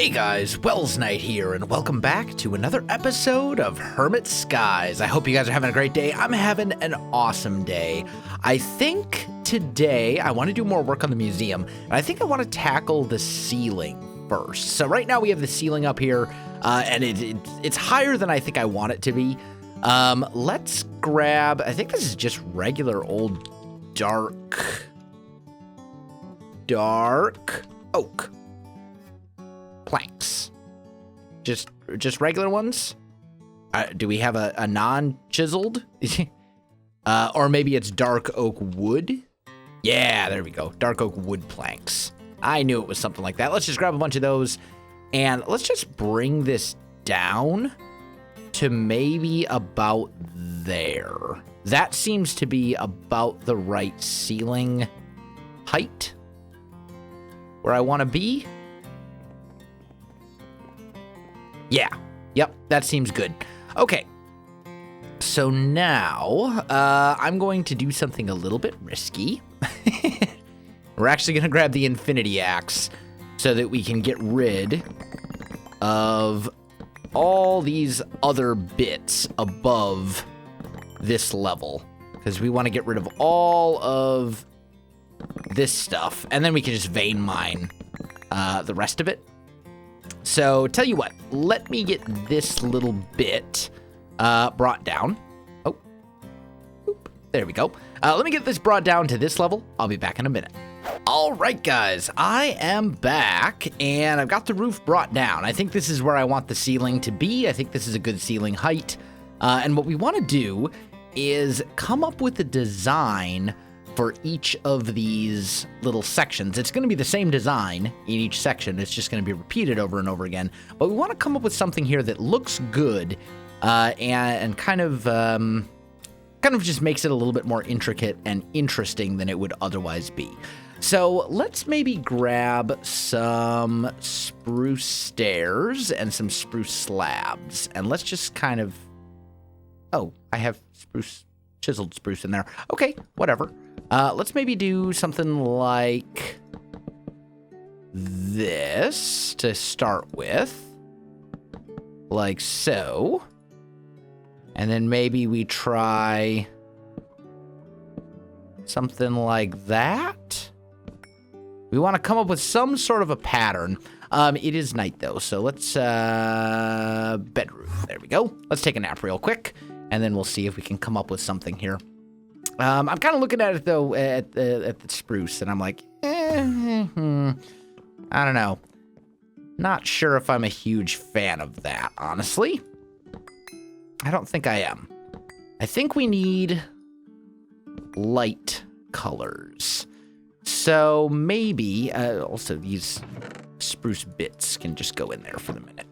Hey guys, Welsknight here, and welcome back to another episode of Hermit Skies. I hope you guys are having a great day. I'm having an awesome day. I think today I want to do more work on the museum, and I think I want to tackle the ceiling first. So right now we have the ceiling up here, and it's higher than I think I want it to be. Let's grab, I think this is just regular old dark oak planks. Just regular ones? Do we have a non-chiseled? Or maybe it's dark oak wood? Yeah, there we go. Dark oak wood planks. I knew it was something like that. Let's just grab a bunch of those, and let's just bring this down to maybe about there. That seems to be about the right ceiling height where I want to be. Yeah, yep, that seems good. Okay, so now I'm going to do something a little bit risky. We're actually going to grab the infinity axe so that we can get rid of all these other bits above this level, because we want to get rid of all of this stuff, and then we can just vein mine the rest of it. So, tell you what, let me get this little bit brought down. Oh, oop, there we go. Let me get this brought down to this level. I'll be back in a minute. All right, guys, I am back, and I've got the roof brought down. I think this is where I want the ceiling to be. I think this is a good ceiling height. And what we want to do is come up with a design for each of these little sections. It's going to be the same design in each section. It's just going to be repeated over and over again. But we want to come up with something here that looks good and kind of just makes it a little bit more intricate and interesting than it would otherwise be. So let's maybe grab some spruce stairs and some spruce slabs, and let's just kind of... Oh, I have chiseled spruce in there. Okay, whatever. Let's maybe do something like this to start with, like so. And then maybe we try something like that. We want to come up with some sort of a pattern. It is night though, so let's bedroom. There we go. Let's take a nap real quick, and then we'll see if we can come up with something here. I'm kind of looking at it, though, at the spruce, and I'm like, I don't know. Not sure if I'm a huge fan of that, honestly. I don't think I am. I think we need light colors. So maybe, also these spruce bits can just go in there for the minute.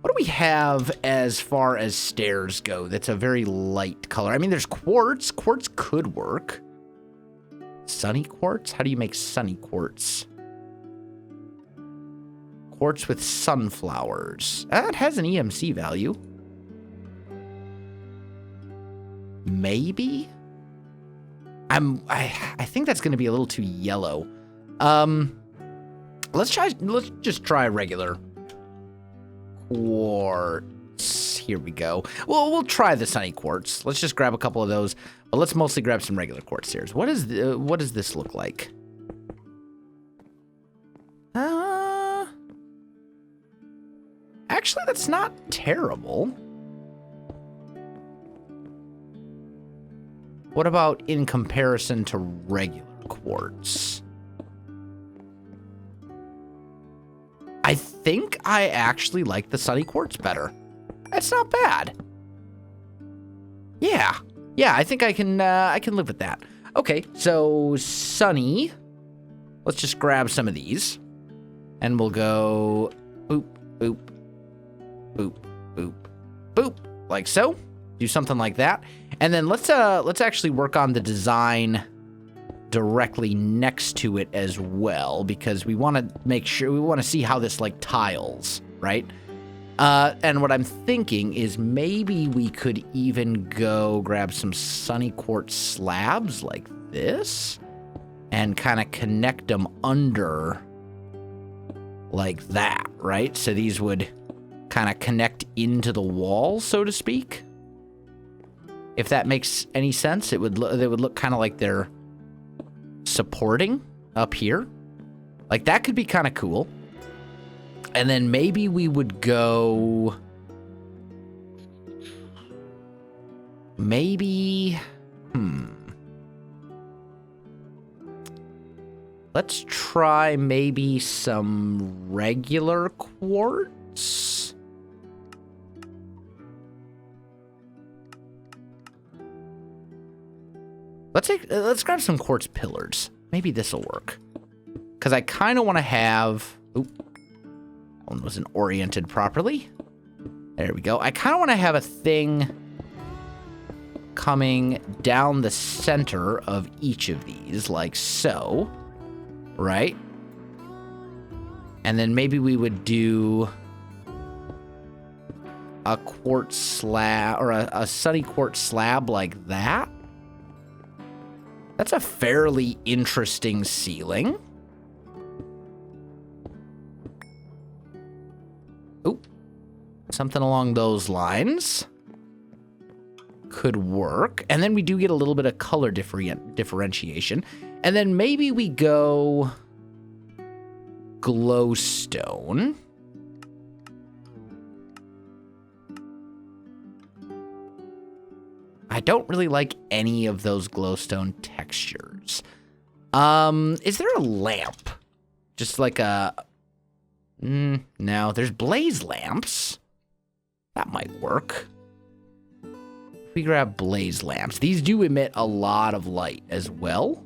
What do we have as far as stairs go that's a very light color? I mean, there's quartz. Quartz could work. Sunny quartz? How do you make sunny quartz? Quartz with sunflowers. That has an EMC value. Maybe? I think that's going to be a little too yellow. Let's just try regular quartz. Here we go. Well, we'll try the sunny quartz. Let's just grab a couple of those, but let's mostly grab some regular quartz stairs. What does this look like? Actually, that's not terrible. What about in comparison to regular quartz? I think I actually like the sunny quartz better. That's not bad. Yeah, I think I can live with that. Okay, so sunny. Let's just grab some of these, and we'll go boop, boop, boop, boop, boop, like so. Do something like that, and then let's actually work on the design directly next to it as well, because we want to make sure, we want to see how this like tiles, right? And what I'm thinking is maybe we could even go grab some sunny quartz slabs like this and kind of connect them under like that, right? So these would kind of connect into the wall, so to speak. If that makes any sense, they would look kind of like they're supporting up here. Like that could be kind of cool. And then maybe we would go... Maybe... Let's try maybe some regular quartz. Let's grab some quartz pillars. Maybe this will work. Because I kind of want to have... Oop. One wasn't oriented properly. There we go. I kind of want to have a thing coming down the center of each of these, like so. Right? And then maybe we would do a quartz slab, or a sunny quartz slab like that. That's a fairly interesting ceiling. Oop. Something along those lines could work. And then we do get a little bit of color differentiation. And then maybe we go glowstone. I don't really like any of those glowstone textures. Is there a lamp? Just like a... no, there's blaze lamps. That might work. If we grab blaze lamps. These do emit a lot of light as well.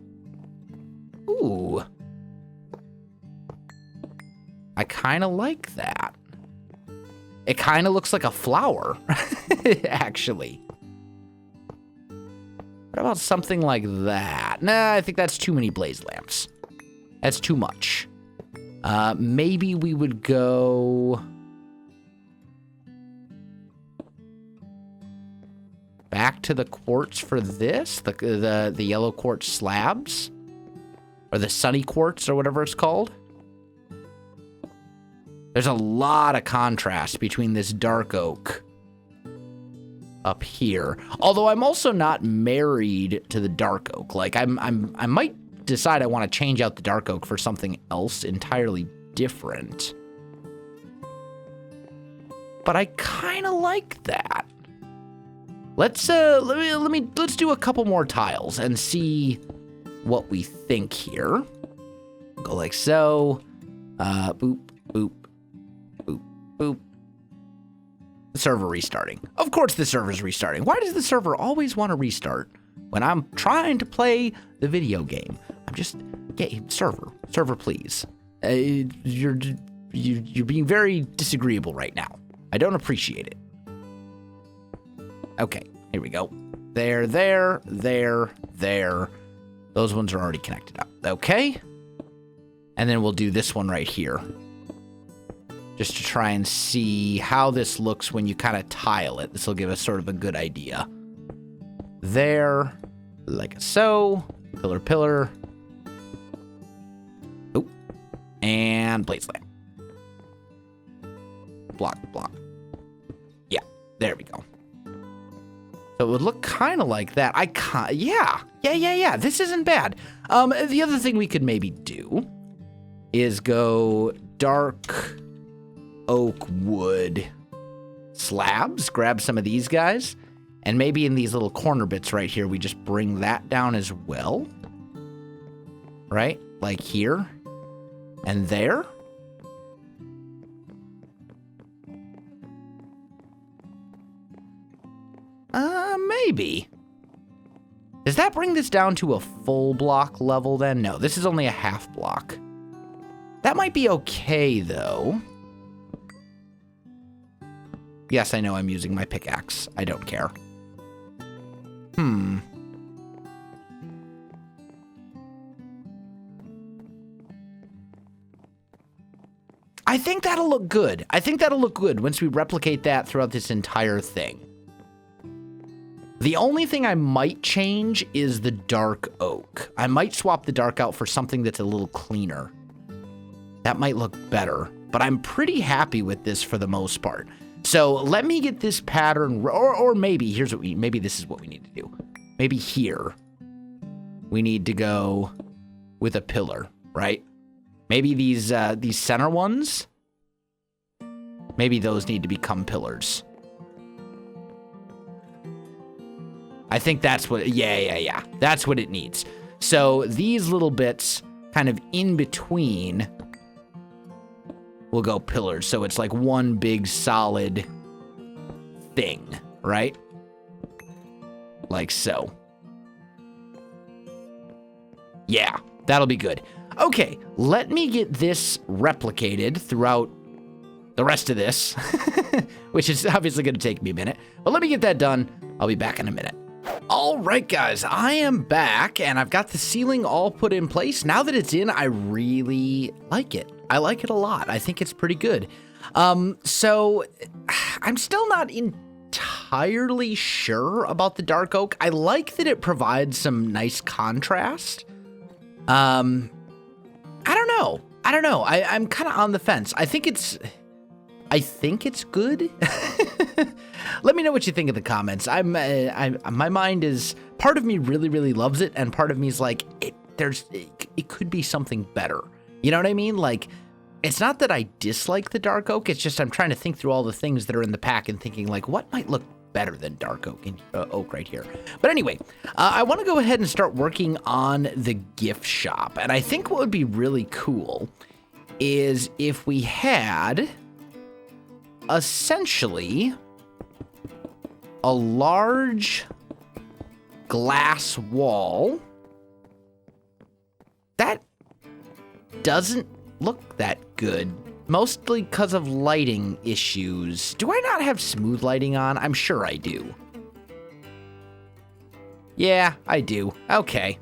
Ooh. I kind of like that. It kind of looks like a flower, actually. What about something like that? Nah, I think that's too many blaze lamps. That's too much. Maybe we would go... back to the quartz for this, the yellow quartz slabs, or the sunny quartz, or whatever it's called. There's a lot of contrast between this dark oak up here. Although I'm also not married to the dark oak. Like I might decide I want to change out the dark oak for something else entirely different. But I kind of like that. Let's do a couple more tiles and see what we think here. Go like so. Boop, boop, boop, boop. The server restarting. Of course the server's restarting. Why does the server always want to restart when I'm trying to play the video game? I'm just, yeah, server, please. You're being very disagreeable right now. I don't appreciate it. Okay, here we go. There. Those ones are already connected up. Okay. And then we'll do this one right here. Just to try and see how this looks when you kind of tile it. This will give us sort of a good idea. There, like so. Pillar. Oh, and blaze lamp. Block. Yeah, there we go. So it would look kind of like that. Yeah. This isn't bad. The other thing we could maybe do is go dark oak wood slabs. Grab some of these guys. And maybe in these little corner bits right here, we just bring that down as well. Right? Like here. And there. Maybe. Does that bring this down to a full block level then? No, this is only a half block. That might be okay, though. Yes, I know I'm using my pickaxe. I don't care. I think that'll look good. I think that'll look good once we replicate that throughout this entire thing. The only thing I might change is the dark oak. I might swap the dark out for something that's a little cleaner. That might look better. but I'm pretty happy with this for the most part. So let me get this pattern, or maybe maybe this is what we need to do. Maybe here we need to go with a pillar, right? Maybe these center ones, maybe those need to become pillars. I think that's what, yeah. That's what it needs. So these little bits kind of in between will go pillars. So it's like one big solid thing, right? Like so. Yeah, that'll be good. Okay, let me get this replicated throughout the rest of this, which is obviously going to take me a minute. But let me get that done. I'll be back in a minute. All right, guys, I am back, and I've got the ceiling all put in place. Now that it's in, I really like it. I like it a lot. I think it's pretty good. So I'm still not entirely sure about the dark oak. I like that it provides some nice contrast. I don't know. I'm kind of on the fence. I think it's good. Let me know what you think in the comments. My mind is, part of me really loves it, and part of me is like, it could be something better. You know what I mean? Like, it's not that I dislike the dark oak. It's just I'm trying to think through all the things that are in the pack and thinking like, what might look better than dark oak and oak right here. But anyway, I want to go ahead and start working on the gift shop. And I think what would be really cool is if we had essentially a large glass wall that doesn't look that good, mostly because of lighting issues. Do I not have smooth lighting on? I'm sure I do. Yeah, I do. Okay.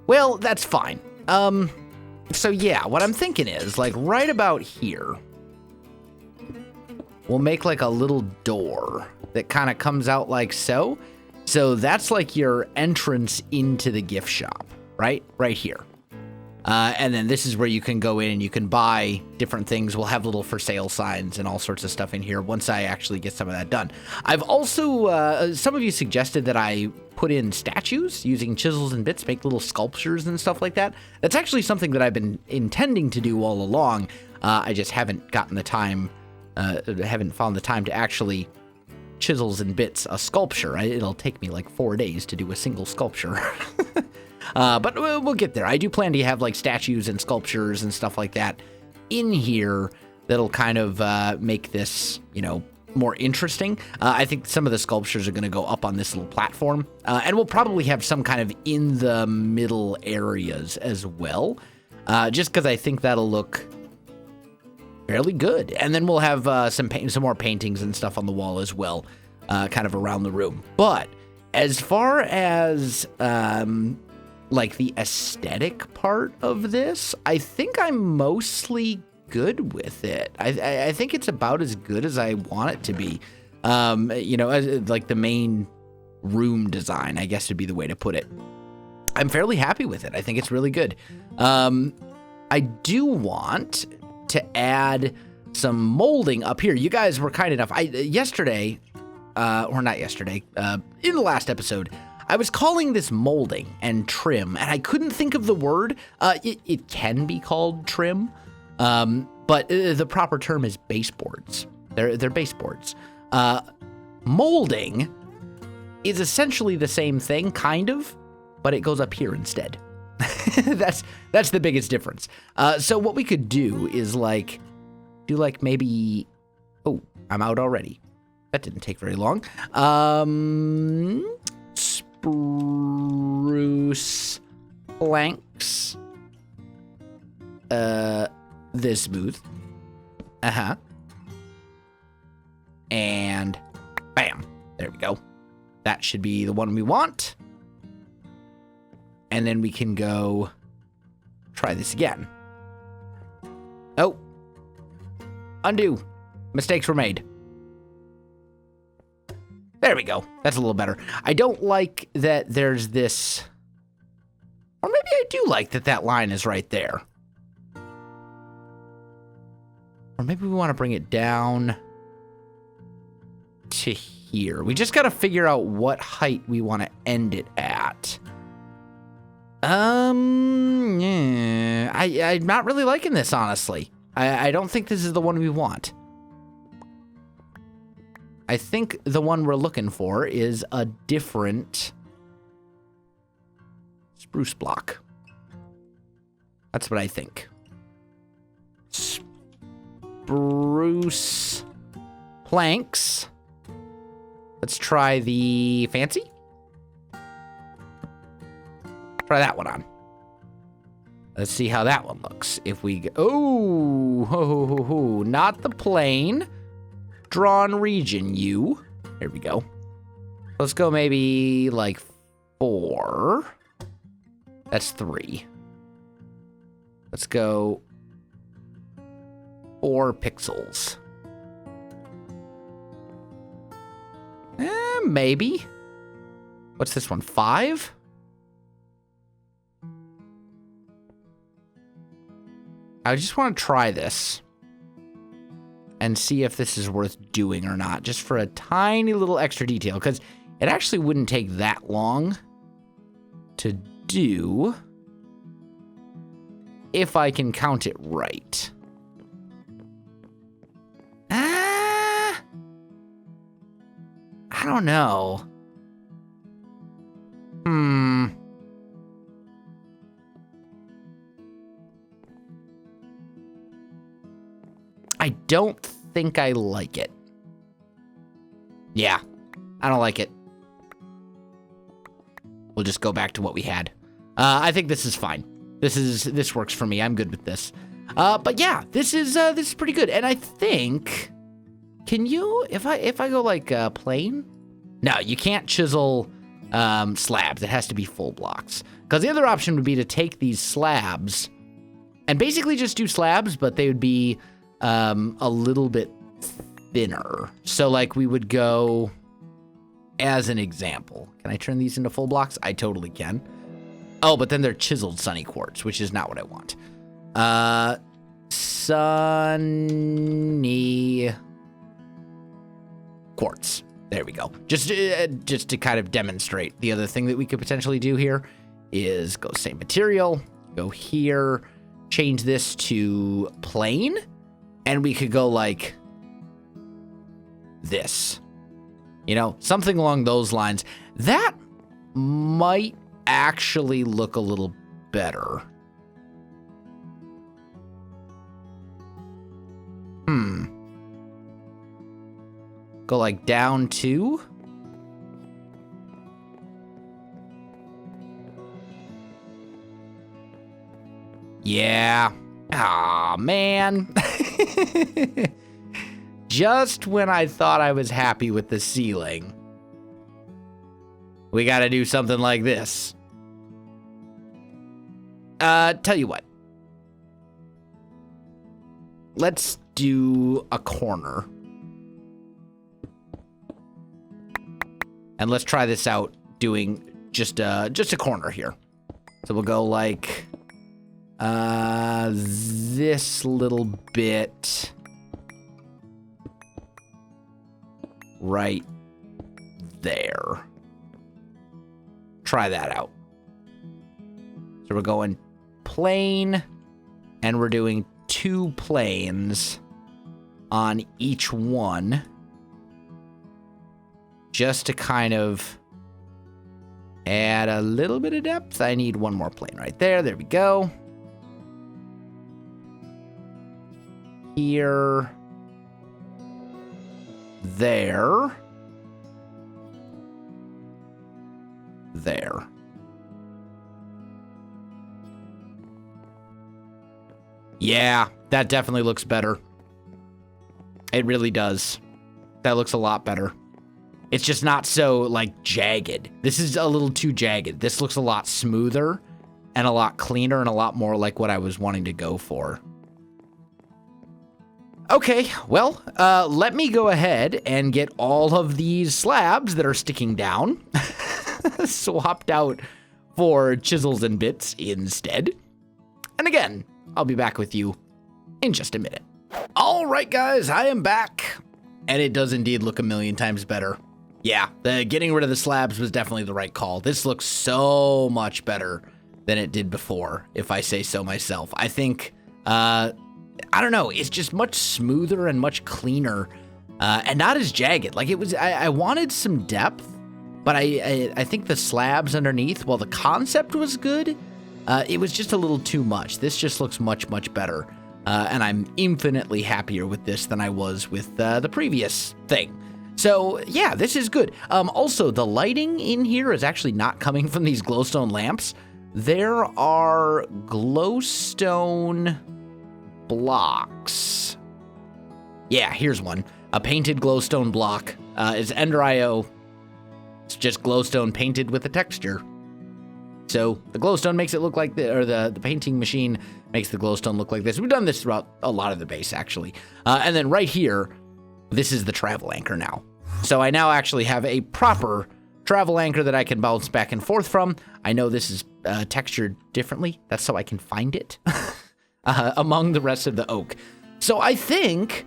Well, that's fine. So yeah, what I'm thinking is, like, right about here, we'll make like a little door that kind of comes out like so. So that's like your entrance into the gift shop, right? Right here. And then this is where you can go in and you can buy different things. We'll have little for sale signs and all sorts of stuff in here once I actually get some of that done. I've also, some of you suggested that I put in statues using chisels and bits, make little sculptures and stuff like that. That's actually something that I've been intending to do all along. I just haven't gotten the time, haven't found the time to actually chisels and bits a sculpture. It'll take me like 4 days to do a single sculpture. But we'll get there. I do plan to have like statues and sculptures and stuff like that in here that'll kind of make this, you know, more interesting. I think some of the sculptures are going to go up on this little platform, and we'll probably have some kind of in the middle areas as well, just because I think that'll look fairly good. And then we'll have some more paintings and stuff on the wall as well, kind of around the room. But as far as like the aesthetic part of this, I think I'm mostly good with it. I think it's about as good as I want it to be. You know, like the main room design, I guess would be the way to put it. I'm fairly happy with it. I think it's really good. I do want to add some molding up here. You guys were kind enough. Yesterday, or not yesterday, in the last episode, I was calling this molding and trim, and I couldn't think of the word. It can be called trim, but the proper term is baseboards. They're baseboards. Molding is essentially the same thing, kind of, but it goes up here instead. That's the biggest difference. So what we could do is like, do like maybe, oh, I'm out already. That didn't take very long. Spruce planks. This smooth. And bam. There we go. That should be the one we want. And then we can go try this again. Oh. Undo. Mistakes were made. There we go. That's a little better. I don't like that there's this, or maybe I do like that that line is right there. Or maybe we want to bring it down to here. We just got to figure out what height we want to end it at. Yeah. I'm not really liking this, honestly. I don't think this is the one we want. I think the one we're looking for is a different spruce block. That's what I think. Spruce planks. Let's try the fancy. Try that one on. Let's see how that one looks. If we go, oh, not the plain. Drawn region, you. There we go. Let's go maybe like 4. That's 3. Let's go 4 pixels. Maybe. What's this one? 5? I just want to try this and see if this is worth doing or not, just for a tiny little extra detail, because it actually wouldn't take that long to do if I can count it right. I don't know. I don't think I like it. Yeah, I don't like it. We'll just go back to what we had. I think this is fine. This works for me. I'm good with this. But yeah, this is pretty good. And I think, can you, if I go like plain? No, you can't chisel slabs. It has to be full blocks. Because the other option would be to take these slabs and basically just do slabs, but they would be a little bit thinner. So like we would go, as an example, can I turn these into full blocks? I totally can. Oh, but then they're chiseled sunny quartz, which is not what I want. Sunny quartz. There we go. Just to kind of demonstrate. The other thing that we could potentially do here is go same material, go here, change this to plain, and we could go like this. You know, something along those lines. That might actually look a little better. Go like down 2. Yeah. Aw, man. Just when I thought I was happy with the ceiling, we gotta do something like this. Tell you what. Let's do a corner. And let's try this out doing just a corner here. So we'll go like this little bit right there. Try that out. So we're going plain, and we're doing 2 planes on each one, just to kind of add a little bit of depth. I need 1 more plane right there. There we go. Here. There. There. Yeah, that definitely looks better. It really does. That looks a lot better. It's just not so, like, jagged. This is a little too jagged. This looks a lot smoother and a lot cleaner and a lot more like what I was wanting to go for. Okay, well, let me go ahead and get all of these slabs that are sticking down swapped out for chisels and bits instead. And again, I'll be back with you in just a minute. All All right, guys, I am back. And it does indeed look a million times better. Yeah, the getting rid of the slabs was definitely the right call. This looks so much better than it did before, if I say so myself. I think, I don't know, it's just much smoother and much cleaner, and not as jagged. Like, it was, I wanted some depth, but I think the slabs underneath, while the concept was good, it was just a little too much. This just looks much, much better, and I'm infinitely happier with this than I was with the previous thing. So, yeah, this is good. Also, the lighting in here is actually not coming from these glowstone lamps. There are glowstone blocks. Yeah, here's one. A painted glowstone block. It's Ender.io. It's just glowstone painted with a texture. So the glowstone makes it look like the painting machine makes the glowstone look like this. We've done this throughout a lot of the base, actually. And then right here, this is the travel anchor now. So I now actually have a proper travel anchor that I can bounce back and forth from. I know this is textured differently. That's so I can find it among the rest of the oak. So I think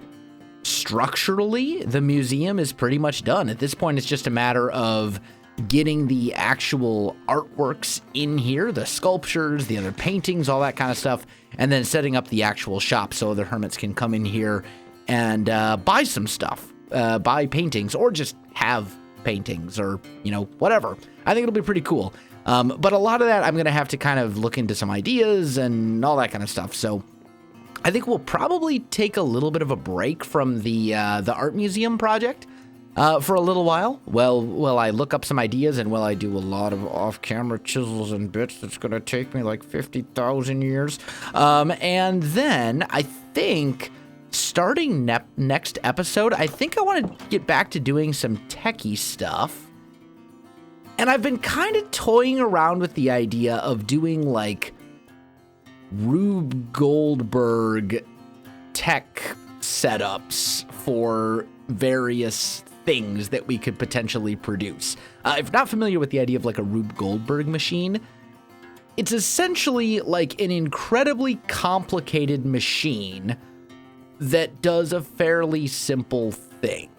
structurally, the museum is pretty much done. At this point, it's just a matter of getting the actual artworks in here, the sculptures, the other paintings, all that kind of stuff, and then setting up the actual shop so other hermits can come in here and buy some stuff, buy paintings, or just have paintings, or, you know, whatever. I think it'll be pretty cool. But a lot of that, I'm going to have to kind of look into some ideas and all that kind of stuff. So I think we'll probably take a little bit of a break from the art museum project for a little while. Well, I look up some ideas, and I do a lot of off-camera chisels and bits that's going to take me like 50,000 years. And then I think starting next episode, I think I want to get back to doing some techie stuff. And I've been kind of toying around with the idea of doing like Rube Goldberg tech setups for various things that we could potentially produce. If you're not familiar with the idea of like a Rube Goldberg machine, it's essentially like an incredibly complicated machine that does a fairly simple thing.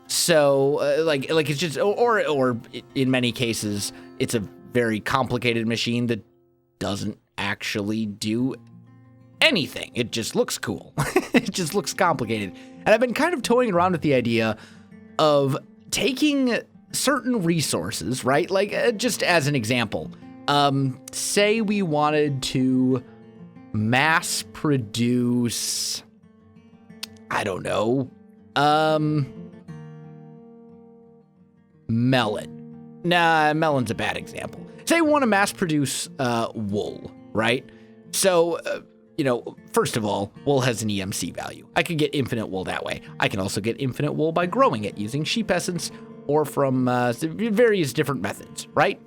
So, like it's just, or in many cases, it's a very complicated machine that doesn't actually do anything. It just looks cool. It just looks complicated. And I've been kind of toying around with the idea of taking certain resources, right? Like, just as an example, say we wanted to mass produce, I don't know, melon. Nah, melon's a bad example. Say we want to mass produce wool, right? So, you know, first of all, wool has an EMC value. I could get infinite wool that way. I can also get infinite wool by growing it using sheep essence or from various different methods, right?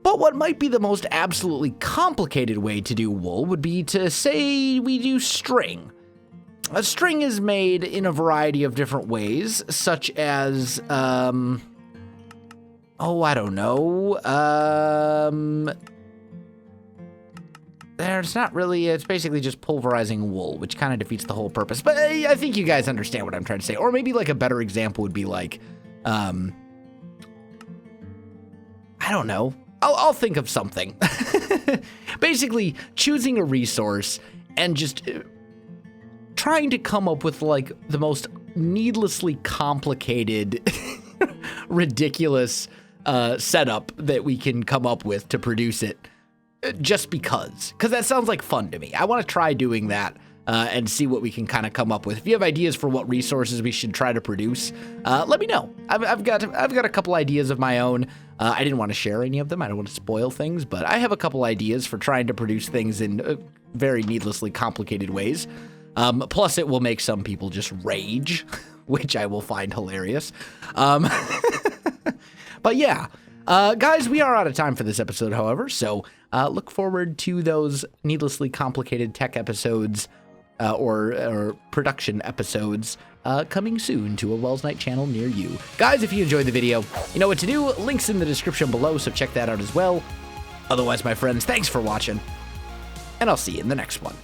But what might be the most absolutely complicated way to do wool would be to say we do string. A string is made in a variety of different ways, such as, I don't know. There's not really, it's basically just pulverizing wool, which kind of defeats the whole purpose. But I think you guys understand what I'm trying to say. Or maybe like a better example would be like, I don't know. I'll think of something. Basically, choosing a resource and just trying to come up with like the most needlessly complicated, ridiculous setup that we can come up with to produce it, just because that sounds like fun to me. I want to try doing that and see what we can kind of come up with. If you have ideas for what resources we should try to produce, let me know. I've got a couple ideas of my own. I didn't want to share any of them. I don't want to spoil things, but I have a couple ideas for trying to produce things in very needlessly complicated ways. Plus, it will make some people just rage, which I will find hilarious. But yeah, guys, we are out of time for this episode, however, so look forward to those needlessly complicated tech episodes or production episodes coming soon to a Welsknight channel near you. Guys, if you enjoyed the video, you know what to do. Links in the description below, so check that out as well. Otherwise, my friends, thanks for watching, and I'll see you in the next one.